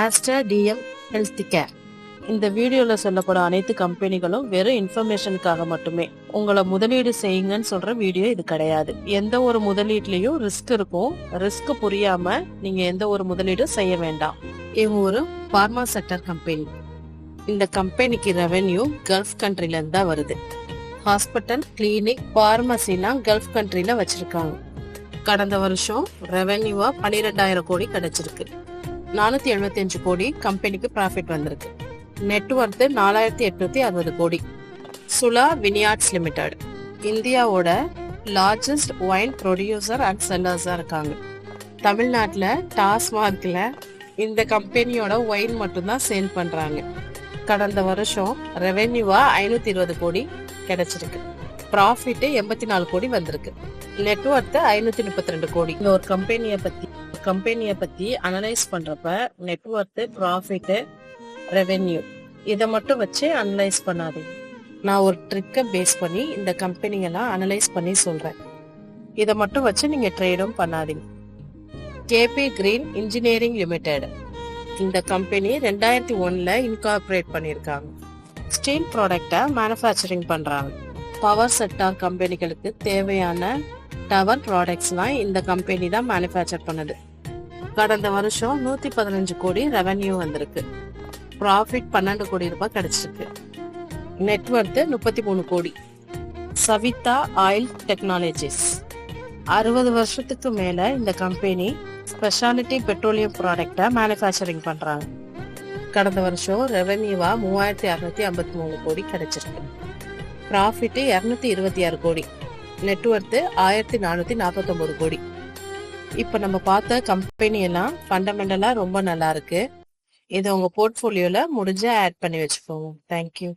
Aster DM health care. இந்த வீடியோல சொல்லப்படும் அனைத்து கம்பெனிகளும் வெறும் இன்ஃபர்மேஷனுக்காக மட்டுமே. உங்களை முதலீடு செய்யுங்கன்னு சொல்ற வீடியோ இது கிடையாது. எந்த ஒரு முதலீட்லயும் ரிஸ்க் இருக்கும். ரிஸ்க் புரியாம நீங்க எந்த ஒரு முதலீடும் செய்ய வேண்டாம். இவங்க ஒரு பார்மா செக்டர் கம்பெனி. இந்த கம்பெனிக்கு ரெவென்யூ கல்ஃப் கண்ட்ரில இருந்து தான் வருது. ஹாஸ்பிட்டல், கிளினிக், பார்மசிலாம் கல்ஃப் கண்ட்ரில வச்சிருக்காங்க. கடந்த வருஷம் ரெவென்யூவா 12,000 கோடி கிடைச்சிருக்கு. 475 கோடி கம்பெனிக்கு ப்ராஃபிட் வந்திருக்கு. நெட்வொர்த் 4,860 கோடி. சுலா வினியார்ட்ஸ் லிமிடெட் இந்தியாவோட லார்ஜஸ்ட் ஒயின் ப்ரொடியூசர் அண்ட் செல்லர்ஸா இருக்காங்க. தமிழ்நாட்டில் டாஸ்மார்க்ல இந்த கம்பெனியோட ஒயின் மட்டும்தான் சேல் பண்றாங்க. கடந்த வருஷம் ரெவென்யூவா 520 கோடி கிடைச்சிருக்கு. ப்ராஃபிட் 84 கோடி வந்திருக்கு. நெட்வொர்த் 532 கோடி. இந்த ஒரு கம்பெனியை பத்தி அனலைஸ் பண்றப்ப நெட்வொர்த், ப்ராஃபிட், ரெவென்யூ இதை மட்டும் வச்சு அனலைஸ் பண்ணாதீங்க. நான் ஒரு ட்ரிக்கை பேஸ் பண்ணி இந்த கம்பெனியெல்லாம் அனலைஸ் பண்ணி சொல்றேன். இதை மட்டும் வச்சு நீங்க ட்ரேடும் பண்ணாதீங்க. கேபி கிரீன் இன்ஜினியரிங் லிமிடெட் இந்த கம்பெனி 2001ல இன்கார்பரேட் பண்ணியிருக்காங்க. ஸ்டீல் ப்ராடக்டை மேனுஃபேக்சரிங் பண்றாங்க. பவர் செக்டார் கம்பெனிகளுக்கு தேவையான டவர் ப்ராடக்ட்ஸ்லாம் இந்த கம்பெனி தான் மேனுஃபேக்சர் பண்ணுது. கடந்த வருஷம் 115 கோடி ரெவென்யூ வந்திருக்கு. ப்ராஃபிட் 12 கோடி ரூபாய் கிடைச்சிருக்கு. நெட்வொர்த் 33 கோடி. சவிதா ஆயில் டெக்னாலஜிஸ் 60 வருஷத்துக்கு மேல இந்த கம்பெனி ஸ்பெஷாலிட்டி பெட்ரோலியம் ப்ராடக்டை மேனுஃபேக்சரிங் பண்றாங்க. கடந்த வருஷம் ரெவென்யூவா 3,653 கோடி கிடைச்சிருக்கு. ப்ராஃபிட் 226 கோடி. நெட்வொர்த் 1,449 கோடி. இப்ப நம்ம பார்த்த கம்பெனி எல்லாம் ஃபண்டமெண்டலா ரொம்ப நல்லா இருக்கு. இதை உங்க போர்ட்ஃபோலியோல முடிஞ்சா ஆட் பண்ணி வச்சுக்கோங்க. தேங்க்யூ.